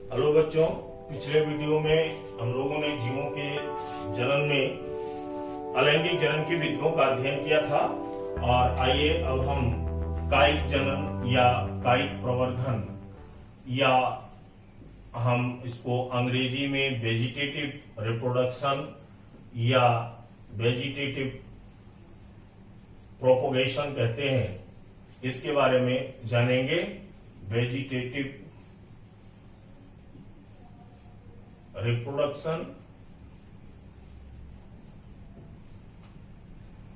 Hello बच्चों, पिछले video में हम लोगों ने जीवों के जनन में अलैंगिक जनन की विधियों का अध्ययन किया था और आइए अब हम कायिक जनन या कायिक प्रवर्धन या हम इसको अंग्रेजी में वेजिटेटिव रिप्रोडक्शन या वेजिटेटिव प्रोपोगेशन कहते हैं, इसके बारे में जानेंगे। वेजिटेटिव रिप्रोडक्शन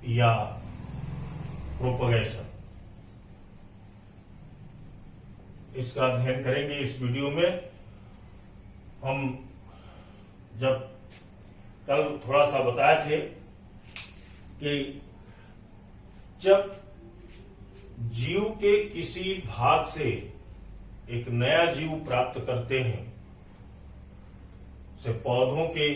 या प्रोपगेशन, इसका अध्ययन करेंगे इस वीडियो में। हम जब कल थोड़ा सा बताए थे कि जब जीव के किसी भाग से एक नया जीव प्राप्त करते हैं, से पौधों के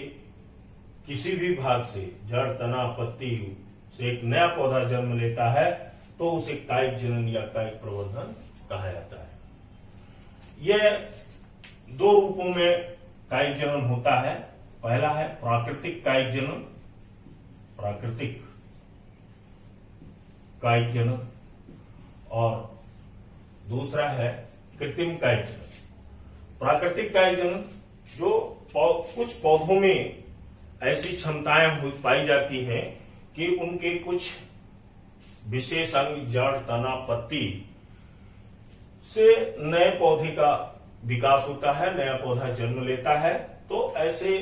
किसी भी भाग से, जड़, तना, पत्ती से एक नया पौधा जन्म लेता है तो उसे कायिक जनन या कायिक प्रवर्धन कहा जाता है। यह दो रूपों में कायिक जनन होता है। पहला है प्राकृतिक कायिक जनन, प्राकृतिक कायिक जनन, और दूसरा है कृत्रिम कायिक जनन। प्राकृतिक कायिक जनन जो कुछ पौधों में ऐसी क्षमताएं पाई जाती हैं कि उनके कुछ विशेष अंग, जड़, तना, पत्ती से नए पौधे का विकास होता है, नया पौधा जन्म लेता है, तो ऐसे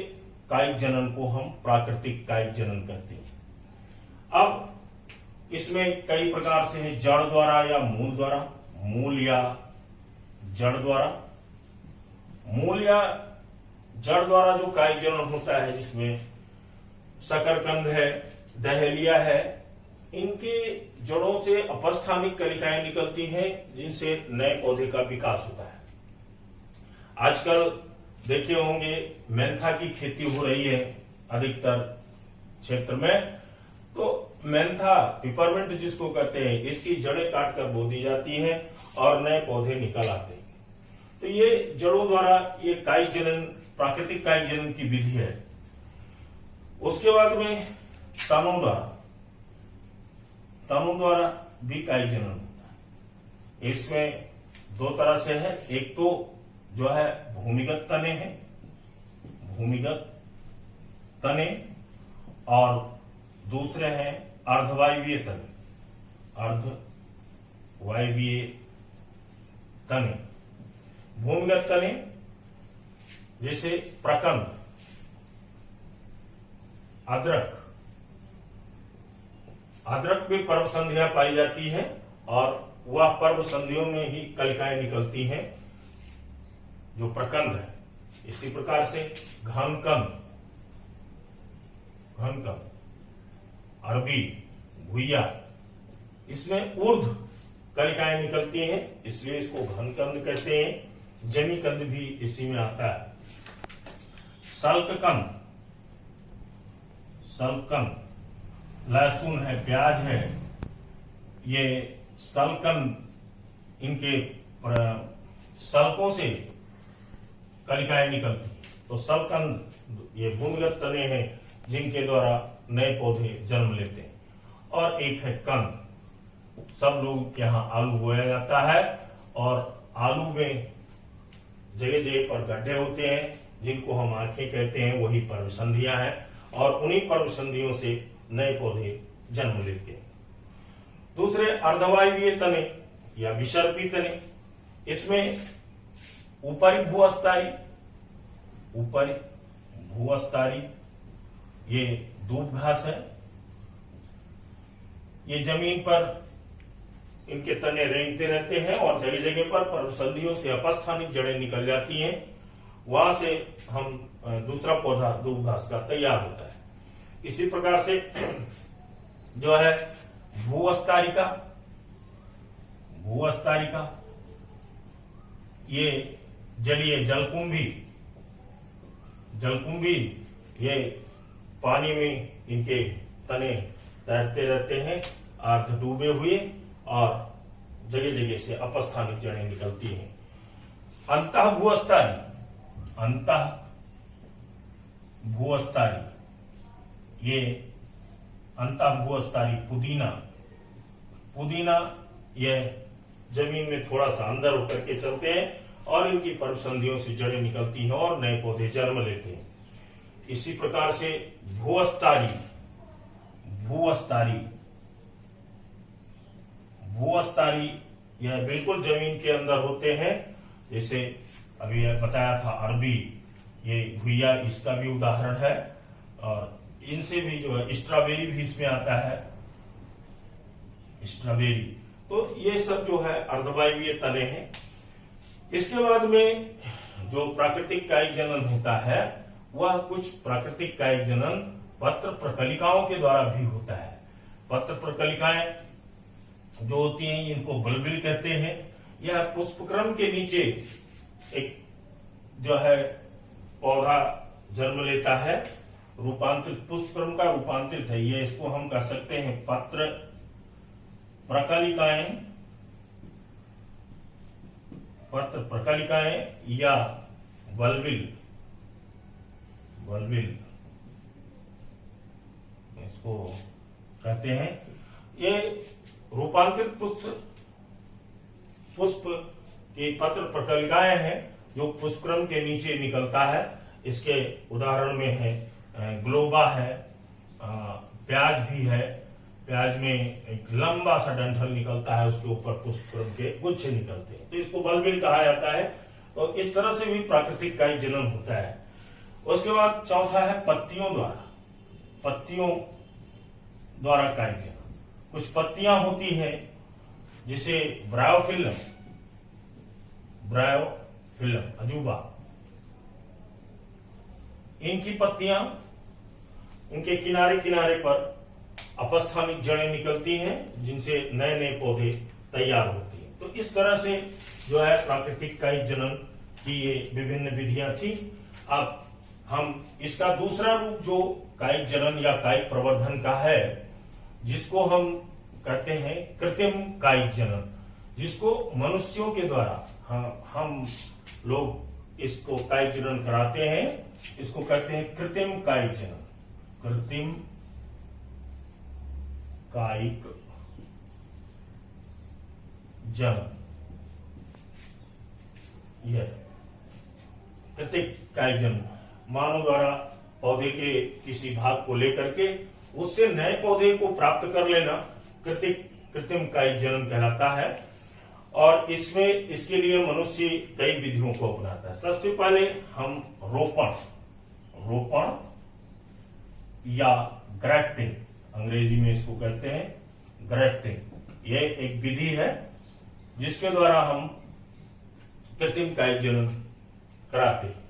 कायिक जनन को हम प्राकृतिक कायिक जनन कहते हैं। अब इसमें कई प्रकार से है, जड़ द्वारा या मूल द्वारा, मूल या जड़ द्वारा। मूल या जड़ द्वारा जो कायिक जनन होता है, जिसमें शकरकंद है, डहेलिया है, इनके जड़ों से अपस्थानिक कलिकाएं निकलती हैं जिनसे नए पौधे का विकास होता है। आजकल देखे होंगे मेंथा की खेती हो रही है अधिकतर क्षेत्र में, तो मेंथा, पिपरमिंट जिसको कहते हैं, इसकी जड़ें काटकर बो दी जाती हैं और नए पौधे निकल आते हैं। तो ये जड़ों द्वारा ये कायिक जनन, प्राकृतिक कायिक जनन की विधि है। उसके बाद में तनों द्वारा भी कायिक जनन होता है। इसमें दो तरह से है, एक तो जो है भूमिगत तने हैं, भूमिगत तने, और दूसरे हैं अर्धवायवीय तने, अर्धवायवीय तने। भूमिगत तने जैसे प्रकंद, अदरक में पर्व संधियां पाई जाती है और वह पर्व संधियों में ही कलिकाएं निकलती हैं जो प्रकंद है। इसी प्रकार से घनकंद, अरबी, घुइया, इसमें ऊर्ध्व कलिकाएं निकलती हैं, इसलिए इसको घनकंद कहते हैं। जमीकंद भी इसी में आता है। सल्ककंद, लहसुन है, प्याज है, ये सल्कंद, इनके सल्कों से कलिकाएं निकलती हैं। तो सल्कंद ये भूमिगत तने हैं जिनके द्वारा नए पौधे जन्म लेते हैं। और एक है कंद, सब लोग यहाँ आलू बोया जाता है और आलू में जगह जगह पर गड्ढे होते हैं जिनको हम आंखें कहते हैं, वही पर्व संधियां हैं और उन्हीं पर्व संधियों से नए पौधे जन्म लेते हैं। दूसरे अर्धवायवीय तने या विसर्पी तने, इसमें ऊपरी भूअस्तारी ये दूब घास है, ये जमीन पर इनके तने रेंगते रहते हैं और जगह जगह पर पर्व संधियों से अपस्थानिक जड़ें निकल जाती हैं, वहां से हम दूसरा पौधा दूब घास का तैयार होता है। इसी प्रकार से जो है भूअस्तारिका, ये जलीय जलकुंभी, ये पानी में इनके तने तैरते रहते हैं, अर्ध डूबे हुए, और जगह जगह से अपस्थानिक जड़ें निकलती हैं। अंतः भूअस्तारी, अंतः भूअस्तारी, ये अंतः भूअस्तारी पुदीना, पुदीना यह जमीन में थोड़ा सा अंदर होकर के चलते हैं और इनकी पर्वसंधियों से जड़ें निकलती हैं और नए पौधे जन्म लेते हैं। इसी प्रकार से भूअस्तारी, भूअस्तारी, भूअस्तारी यह बिल्कुल जमीन के अंदर होते हैं। जैसे अभी बताया था अरबी, ये घुइया इसका भी उदाहरण है। और इनसे भी जो है स्ट्रॉबेरी भी इसमें आता है, स्ट्रॉबेरी। तो ये सब जो है अर्धवायवीय तने हैं। इसके बाद में जो प्राकृतिक कायिक जनन होता है वह कुछ प्राकृतिक कायिक जनन पत्र प्रकलिकाओं के द्वारा भी होता है। पत्र प्रकलिकाएं जो होती हैं इनको बल्बिल कहते हैं। यह पुष्पक्रम के नीचे एक जो है पौधा जन्म लेता है, रूपांतरित, पुष्पक्रम का रूपांतरित है ये। इसको हम कह सकते हैं पत्र प्रकलिकाएं, पत्र प्रकलिकाएं या बल्बिल, बल्बिल इसको कहते हैं। ये रूपांतरित पुष्प की पत्र प्रकलिकाएं हैं जो पुष्पक्रम के नीचे निकलता है। इसके उदाहरण में है ग्लोबा है, प्याज भी है। प्याज में एक लंबा सा डंठल निकलता है, उसके ऊपर पुष्पक्रम के गुच्छे निकलते हैं, तो इसको बल्बिल कहा जाता है। तो इस तरह से भी प्राकृतिक कायिक जनन होता है। उसके बाद चौथा है पत्तियों द्वारा, पत्तियों द्वारा कायिक जनन। कुछ पत्तियां होती हैं जिसे ब्रायोफिल्म, ब्रायोफिल्म अजूबा, इनकी पत्तियां, इनके किनारे किनारे पर अपस्थानिक जड़ें निकलती हैं जिनसे नए नए पौधे तैयार होते हैं। तो इस तरह से जो है प्राकृतिक कायिक जनन की ये विभिन्न विधियां थी। अब हम इसका दूसरा रूप जो कायिक जनन या कायिक प्रवर्धन का है, जिसको हम कहते हैं कृत्रिम कायिक जनन, जिसको मनुष्यों के द्वारा हम लोग इसको कायिक जनन कराते हैं, इसको कहते हैं कृत्रिम कायिक जनन। कृत्रिम कायिक जनन, यह कृत्रिम कायिक जनन मानव द्वारा पौधे के किसी भाग को लेकर के उससे नए पौधे को प्राप्त कर लेना कृत्रिम कायिक जनन कहलाता है। और इसमें इसके लिए मनुष्य कई विधियों को अपनाता है। सबसे पहले हम रोपण या ग्राफ्टिंग, अंग्रेजी में इसको कहते हैं ग्राफ्टिंग, यह एक विधि है जिसके द्वारा हम कृत्रिम कायिक जनन कराते हैं।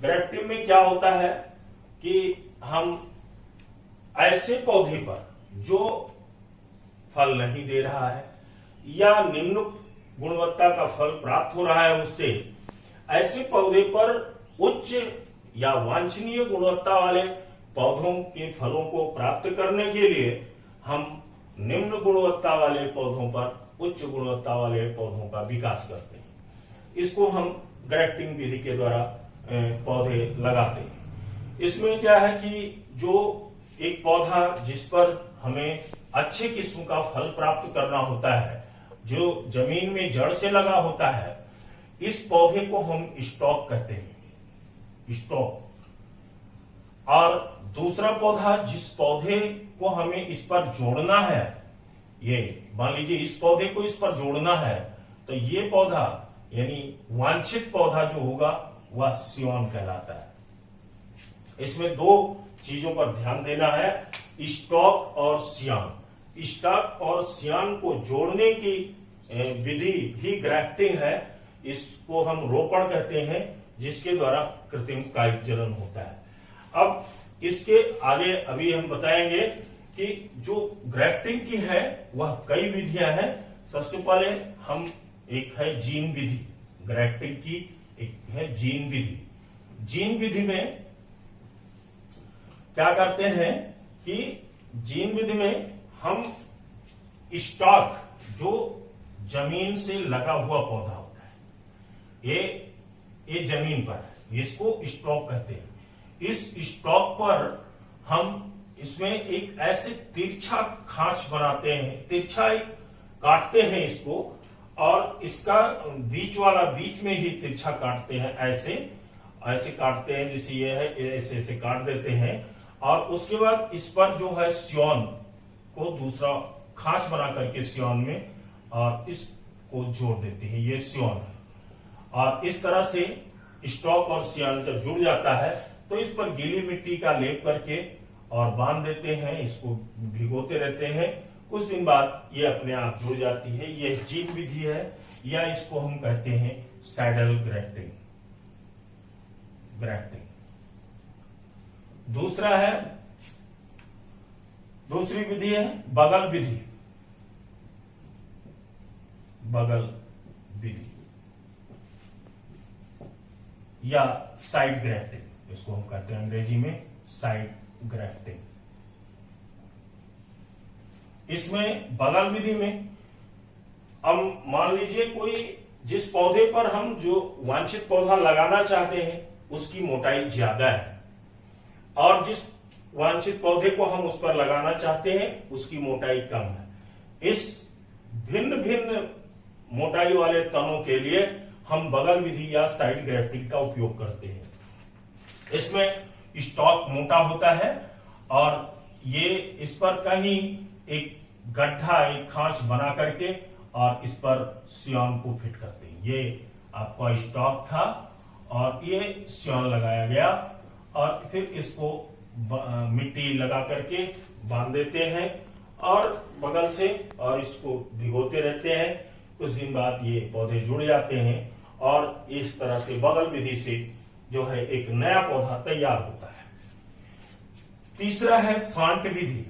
ग्राफ्टिंग में क्या होता है कि हम ऐसे पौधे पर जो फल नहीं दे रहा है या निम्न गुणवत्ता का फल प्राप्त हो रहा है उससे, ऐसे पौधे पर उच्च या वांछनीय गुणवत्ता वाले पौधों के फलों को प्राप्त करने के लिए हम निम्न गुणवत्ता वाले पौधों पर उच्च गुणवत्ता वाले पौधों का विकास करते हैं। इसको हम ग्राफ्टिंग विधि के द्वारा पौधे लगाते हैं। इसमें क्या है कि जो एक पौधा जिस पर हमें अच्छे किस्म का फल प्राप्त करना होता है, जो जमीन में जड़ से लगा होता है, इस पौधे को हम स्टॉक कहते हैं, स्टॉक। और दूसरा पौधा जिस पौधे को हमें इस पर जोड़ना है, ये मान लीजिए इस पौधे को इस पर जोड़ना है, तो ये पौधा यानी वांछित पौधा जो होगा वह सियोन कहलाता है। इसमें दो चीजों पर ध्यान देना है, स्टॉक और सियान। स्टॉक और सियान को जोड़ने की विधि भी ग्राफ्टिंग है। इसको हम रोपण कहते हैं, जिसके द्वारा कृत्रिम कायिक जनन होता है। अब इसके आगे अभी हम बताएंगे कि जो ग्राफ्टिंग की है वह कई विधियां हैं। सबसे पहले हम एक है जीन विधि, ग्राफ्टिंग की एक है जीन विधि। जीन विधि में क्या करते हैं कि जीन विधि में हम स्टॉक, जो जमीन से लगा हुआ पौधा होता है, ये जमीन पर है, इसको स्टॉक कहते हैं। इस स्टॉक पर हम इसमें एक ऐसे तिरछा खांच बनाते हैं, तिरछा काटते हैं इसको, और इसका बीच में ही तिरछा काटते हैं, ऐसे ऐसे काटते हैं, जैसे ये है ऐसे ऐसे काट देते हैं। और उसके बाद इस पर जो है सियोन को दूसरा खांच बना करके सियोन में और इसको जोड़ देते हैं, ये सियोन है। और इस तरह से स्टॉक और सियोन जब जुड़ जाता है तो इस पर गीली मिट्टी का लेप करके और बांध देते हैं, इसको भिगोते रहते हैं। कुछ दिन बाद ये अपने आप जुड़ जाती है। ये जीन विधि है, या इसको हम कहते हैं सैडल ग्राफ्टिंग। दूसरी विधि है बगल विधि। बगल विधि या साइड ग्राफ्टिंग, इसको हम कहते हैं अंग्रेजी में साइड ग्राफ्टिंग। इसमें बगल विधि में हम मान लीजिए कोई जिस पौधे पर हम जो वांछित पौधा लगाना चाहते हैं उसकी मोटाई ज्यादा है, और जिस वांछित पौधे को हम उस पर लगाना चाहते हैं उसकी मोटाई कम है। इस भिन्न भिन्न मोटाई वाले तनों के लिए हम बगल विधि या साइड ग्राफ्टिंग का उपयोग करते हैं। इसमें स्टॉक मोटा होता है और ये इस पर कहीं एक गड्ढा, एक खांच बना करके और इस पर सियोन को फिट करते हैं। ये आपका स्टॉक था और ये सियोन लगाया गया, और फिर इसको मिट्टी लगा करके बांध देते हैं और बगल से, और इसको भिगोते रहते हैं। कुछ दिन बाद ये पौधे जुड़ जाते हैं और इस तरह से बगल विधि से जो है एक नया पौधा तैयार होता है। तीसरा है फांट विधि।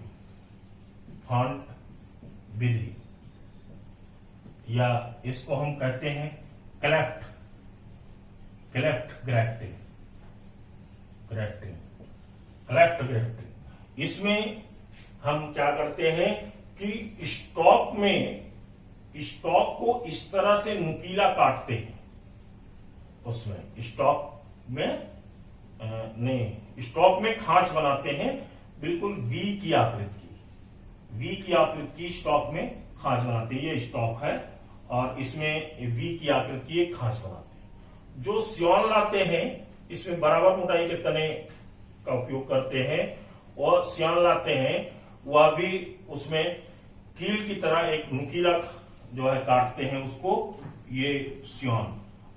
फांट विधि या इसको हम कहते हैं क्लेफ्ट ग्राफ्टिंग। क्लेफ्ट ग्राफ्टिंग, इसमें हम क्या करते हैं कि स्टॉक को इस तरह से नुकीला काटते हैं। उसमें स्टॉक में खांच बनाते हैं, बिल्कुल वी की आकृति की स्टॉक में खांच बनाते हैं। ये स्टॉक है और इसमें वी की आकृति की एक खांच बनाते हैं। जो सियोन लाते हैं इसमें बराबर मोटाई के तने का उपयोग करते हैं, और सियोन लाते हैं वह भी उसमें कील की तरह एक नुकीला जो है काटते हैं उसको, ये सियोन,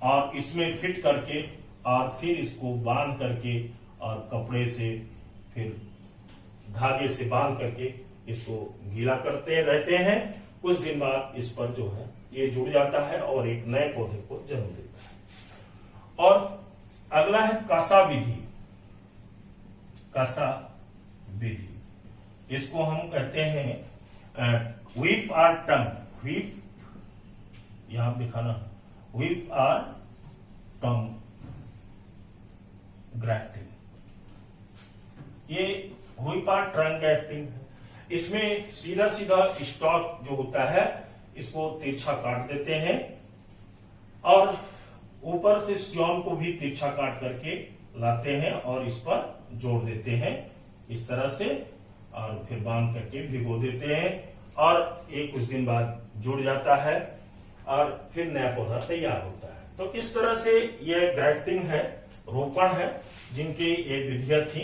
और इसमें फिट करके और फिर इसको बांध करके और कपड़े से फिर धागे से बांध करके इसको गीला करते रहते हैं। कुछ दिन बाद इस पर जो है ये जुड़ जाता है और एक नए पौधे को जन्म देता है। और अगला है कसा विधि। कसा विधि, इसको हम कहते हैं व्हीप और टंग। व्हीप, यहां दिखाना, व्हीप और टंग ग्राफ्टिंग। ये व्हीप और टंग ग्राफ्टिंग, इसमें सीधा स्टॉक जो होता है इसको तिरछा काट देते हैं और ऊपर से सियोन को भी तिरछा काट करके लाते हैं और इस पर जोड़ देते हैं इस तरह से, और फिर बांध करके भिगो देते हैं और एक कुछ दिन बाद जुड़ जाता है और फिर नया पौधा तैयार होता है। तो इस तरह से यह ग्राफ्टिंग है, रोपण है, जिनकी ये विधियां थी।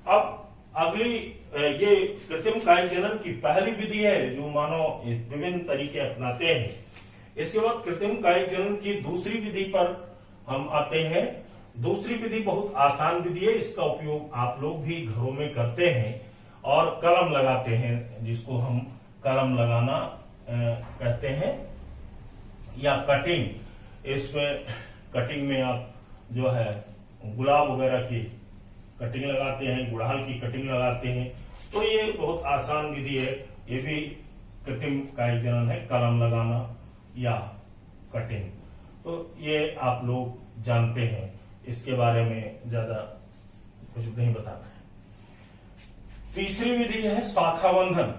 अब अगली ये कृत्रिम कायजनन की पहली विधि है जो मानव विभिन्न तरीके अपनाते हैं। इसके बाद कृत्रिम कायजनन की दूसरी विधि पर हम आते हैं। दूसरी विधि बहुत आसान विधि है, इसका उपयोग आप लोग भी घरों में करते हैं और कलम लगाते हैं, जिसको हम कलम लगाना कहते हैं, या कटिंग। इसमें कटिंग में आप जो है गुलाब वगैरह की कटिंग लगाते हैं, गुड़हल की कटिंग लगाते हैं। तो ये बहुत आसान विधि है, ये भी कृत्रिम कायजनन है, कलम लगाना या कटिंग। तो ये आप लोग जानते हैं, इसके बारे में ज्यादा कुछ नहीं बताना है। तीसरी विधि है शाखा बंधन।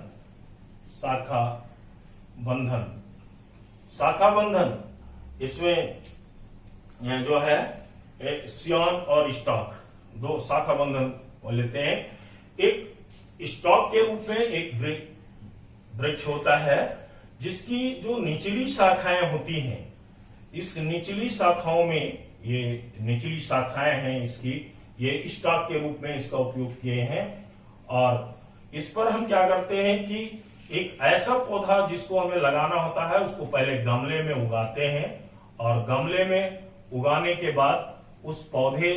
शाखा बंधन, इसमें जो है सियान और स्टॉक, दो शाखा बंधन लेते हैं। एक स्टॉक के रूप में एक वृक्ष होता है जिसकी जो निचली शाखाएं होती हैं, इस निचली शाखाओं में, ये निचली शाखाएं हैं इसकी, ये स्टॉक के रूप में इसका उपयोग किए हैं। और इस पर हम क्या करते हैं कि एक ऐसा पौधा जिसको हमें लगाना होता है उसको पहले गमले में उगाते हैं, और गमले में उगाने के बाद उस पौधे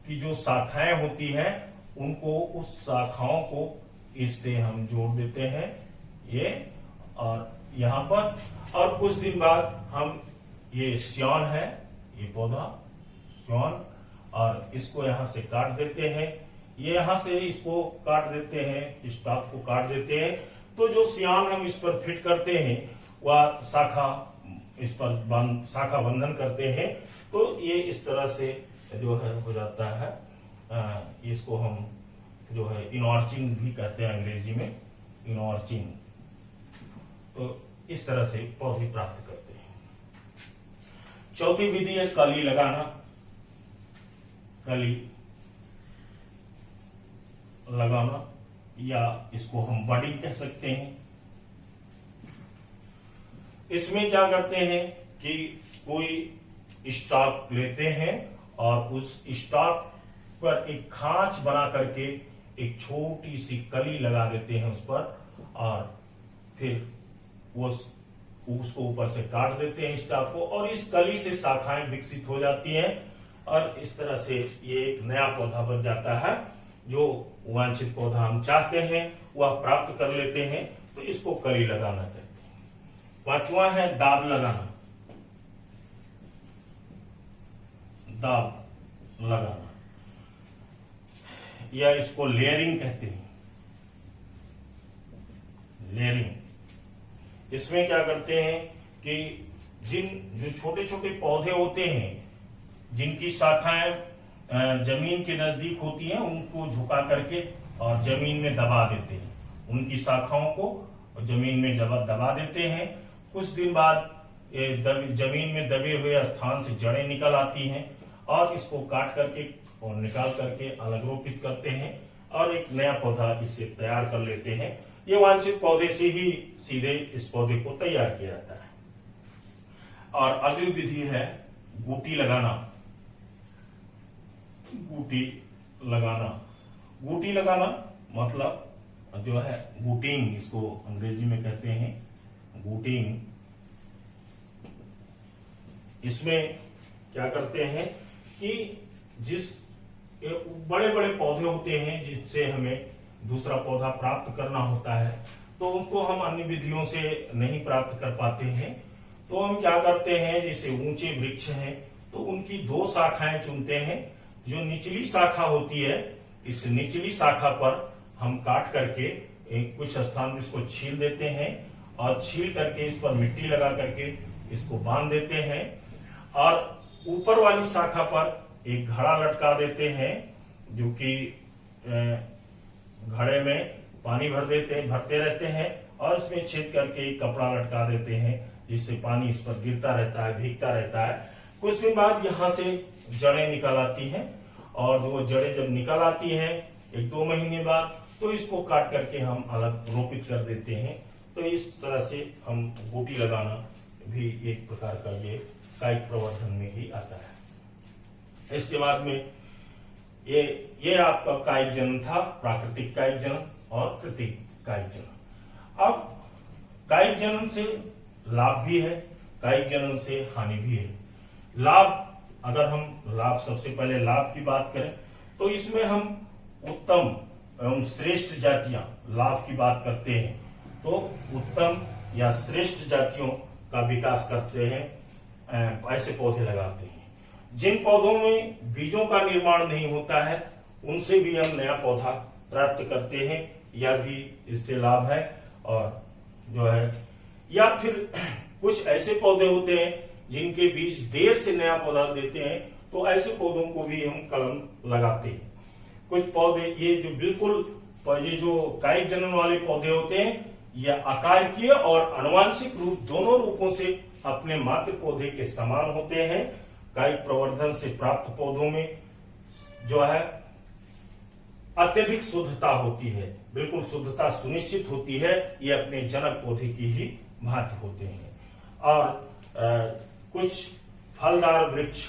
की जो शाखाएं होती हैं उनको, उस शाखाओं को इससे हम जोड़ देते हैं ये, और यहां पर, और कुछ दिन बाद हम, ये सियान है ये पौधा सियान, और इसको यहां से काट देते हैं, ये यहां से इसको काट देते हैं, स्टॉक को काट देते हैं। तो जो सियान हम इस पर फिट करते हैं वह शाखा, इस पर शाखा बंधन करते हैं। तो ये इस तरह से जो है हो जाता है। इसको हम जो है इनऑर्चिंग भी कहते हैं अंग्रेजी में, इनऑर्चिंग। तो इस तरह से पौधे प्राप्त करते हैं। चौथी विधि है कली लगाना। कली लगाना, या इसको हम बडिंग कह सकते हैं। इसमें क्या करते हैं कि कोई स्टॉक लेते हैं और उस स्टॉक पर एक खांच बना करके एक छोटी सी कली लगा देते हैं उस पर, और फिर उसको ऊपर से काट देते हैं स्टॉक को, और इस कली से शाखाएं विकसित हो जाती हैं, और इस तरह से ये एक नया पौधा बन जाता है। जो वांछित पौधा हम चाहते हैं वह प्राप्त कर लेते हैं। तो इसको कली लगाना कहते हैं। पांचवा है दाब लगाना। दाब लगाना, या इसको लेयरिंग कहते हैं। लेयरिंग, इसमें क्या करते हैं कि जो छोटे छोटे पौधे होते हैं जिनकी शाखाएं जमीन के नजदीक होती हैं, उनको झुका करके और जमीन में दबा देते हैं, उनकी शाखाओं को जमीन में दबा देते हैं। कुछ दिन बाद जमीन में दबे हुए स्थान से जड़ें निकल आती हैं, और इसको काट करके और निकाल करके अलग रोपित करते हैं, और एक नया पौधा इससे तैयार कर लेते हैं। ये वांछित पौधे से ही सीधे इस पौधे को तैयार किया जाता है। और अगली विधि है गूटी लगाना। गूटी लगाना, गूटी लगाना मतलब जो है गूटिंग, इसको अंग्रेजी में कहते हैं गूटिंग। इसमें क्या करते हैं कि जिस बड़े बड़े पौधे होते हैं जिससे हमें दूसरा पौधा प्राप्त करना होता है, तो उनको हम अन्य विधियों से नहीं प्राप्त कर पाते हैं। तो हम क्या करते हैं, जैसे ऊंचे वृक्ष हैं तो उनकी दो शाखाएं चुनते हैं। जो निचली शाखा होती है, इस निचली शाखा पर हम काट करके कुछ स्थान में इसको छील देते हैं, और छील करके इस पर मिट्टी लगा करके इसको बांध देते हैं, और ऊपर वाली शाखा पर एक घड़ा लटका देते हैं, जो कि घड़े में पानी भरते रहते हैं, और इसमें छेद करके एक कपड़ा लटका देते हैं, जिससे पानी इस पर गिरता रहता है, भीगता रहता है। कुछ दिन बाद यहाँ से जड़ें निकल आती हैं, और वो जड़ें जब निकल आती हैं 1-2 महीने बाद, तो इसको काट करके हम अलग रोपित कर देते हैं। तो इस तरह से हम गूटी लगाना भी एक प्रकार का ये कायिक प्रवर्धन में ही आता है। इसके बाद में ये आपका कायिक जनन था, प्राकृतिक कायिक जनन और कृत्रिम कायिक जनन। अब कायिक जनन से लाभ भी है, कायिक जनन से हानि भी है। लाभ, अगर हम लाभ, सबसे पहले लाभ की बात करें तो इसमें हम उत्तम एवं श्रेष्ठ जातियां लाभ की बात करते हैं, तो उत्तम या श्रेष्ठ जातियों का विकास करते हैं, ऐसे पौधे लगाते हैं। जिन पौधों में बीजों का निर्माण नहीं होता है उनसे भी हम नया पौधा प्राप्त करते हैं, यह भी इससे लाभ है। और जो है, या फिर कुछ ऐसे पौधे होते हैं जिनके बीज देर से नया पौधा देते हैं, तो ऐसे पौधों को भी हम कलम लगाते हैं। कुछ पौधे ये जो बिल्कुल ये जो कायिक जनन वाले पौधे होते हैं, यह आकारिकीय और आनुवांशिक रूप दोनों रूपों से अपने मातृ पौधे के समान होते हैं। कायिक प्रवर्धन से प्राप्त पौधों में जो है अत्यधिक शुद्धता होती है, बिल्कुल शुद्धता सुनिश्चित होती है। ये अपने जनक पौधे की ही भांति होते हैं। और कुछ फलदार वृक्ष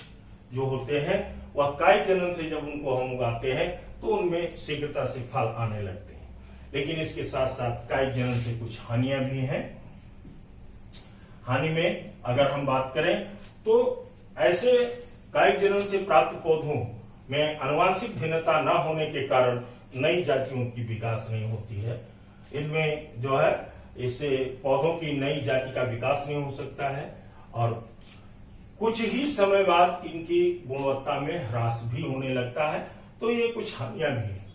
जो होते हैं वह कायिक जनन से जब उनको हम उगाते हैं तो उनमें शीघ्रता से फल आने लगते हैं। लेकिन इसके साथ साथ कायिक जनन से कुछ हानियां भी हैं। हानि में अगर हम बात करें तो ऐसे कायिक जनन से प्राप्त पौधों में आनुवांशिक भिन्नता न होने के कारण नई जातियों की विकास नहीं होती है। इनमें जो है इससे पौधों की नई जाति का विकास नहीं हो सकता है और कुछ ही समय बाद इनकी गुणवत्ता में ह्रास भी होने लगता है। तो ये कुछ हानियां भी हैं।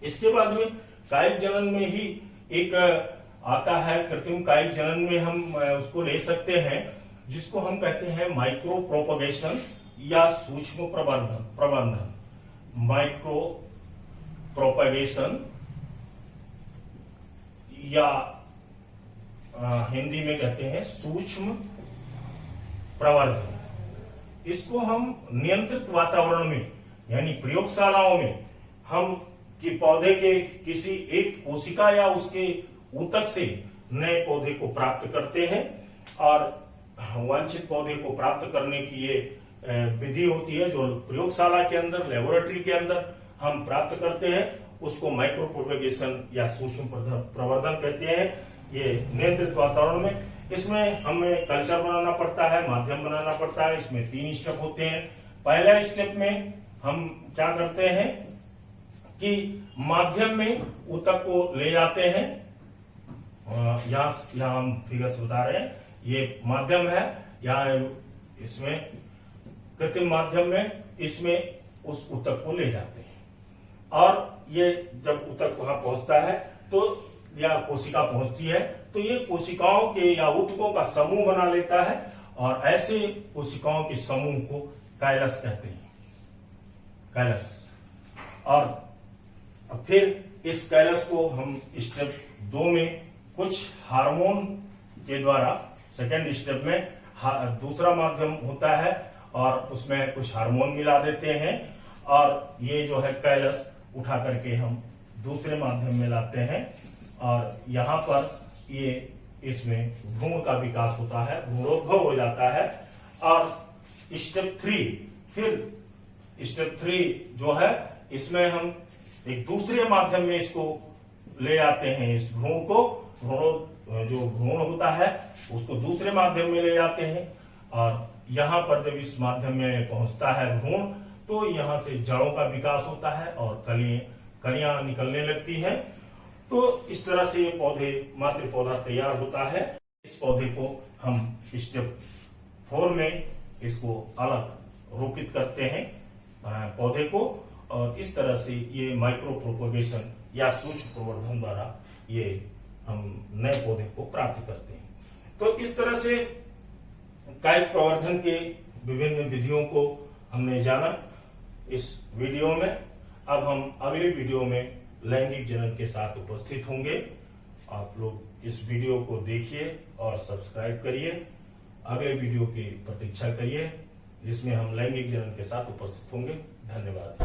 इसके बाद में कायिक जनन में ही एक आता है कृत्रिम कायिक जनन में हम उसको ले सकते हैं जिसको हम कहते हैं माइक्रो प्रोपगेशन या सूक्ष्म प्रबंधन। माइक्रो प्रोपगेशन या हिंदी में कहते हैं सूक्ष्म प्रवर्धन। इसको हम नियंत्रित वातावरण में यानी प्रयोगशालाओं में हम कि पौधे के किसी एक कोशिका या उसके ऊतक से नए पौधे को प्राप्त करते हैं और वांछित पौधे को प्राप्त करने की ये विधि होती है जो प्रयोगशाला के अंदर, लेबोरेटरी के अंदर हम प्राप्त करते हैं। उसको माइक्रो प्रोपगेशन या सूक्ष्म प्रवर्धन कहते हैं। ये नियंत्रित वातावरण में इसमें हमें कल्चर बनाना पड़ता है, माध्यम बनाना पड़ता है। इसमें 3 स्टेप होते हैं। पहला स्टेप में हम क्या करते हैं कि माध्यम में ऊतक को ले जाते हैं। यहाँ हम फिगर से बता रहे हैं, ये माध्यम है। यहाँ इसमें कृत्रिम माध्यम में इसमें उस ऊतक को ले जाते हैं और ये जब ऊतक वहां पहुंचता है तो या कोशिका पहुंचती है तो ये कोशिकाओं के या ऊतकों का समूह बना लेता है और ऐसे कोशिकाओं के समूह को काइलस कहते हैं। काइलस। और फिर इस काइलस को हम स्टेप 2 में कुछ हार्मोन के द्वारा, सेकेंड स्टेप में दूसरा माध्यम होता है और उसमें कुछ हार्मोन मिला देते हैं और ये जो है काइलस उठा करके हम दूसरे माध्यम में लाते हैं और यहाँ पर ये इसमें भ्रूण का विकास होता है, भ्रूणोद्भव हो जाता है। और स्टेप 3, फिर स्टेप 3 जो है इसमें हम एक दूसरे माध्यम में इसको ले आते हैं। इस भ्रूण को, जो भ्रूण होता है उसको दूसरे माध्यम में ले जाते हैं और यहाँ पर जब इस माध्यम में पहुंचता है भ्रूण तो यहाँ से जड़ों का विकास होता है और कलियां निकलने लगती हैं। तो इस तरह से ये पौधे, मातृ पौधा तैयार होता है। इस पौधे को हम स्टेप 4 में इसको अलग रोपित करते हैं पौधे को और इस तरह से ये माइक्रो प्रोपगेशन या सूक्ष्म प्रवर्धन द्वारा ये हम नए पौधे को प्राप्त करते हैं। तो इस तरह से कायिक प्रवर्धन के विभिन्न विधियों को हमने जाना इस वीडियो में। अब हम अगले वीडियो में लैंगिक जनन के साथ उपस्थित होंगे। आप लोग इस वीडियो को देखिए और सब्सक्राइब करिए। अगले वीडियो की प्रतीक्षा करिए जिसमें हम लैंगिक जनन के साथ उपस्थित होंगे। धन्यवाद।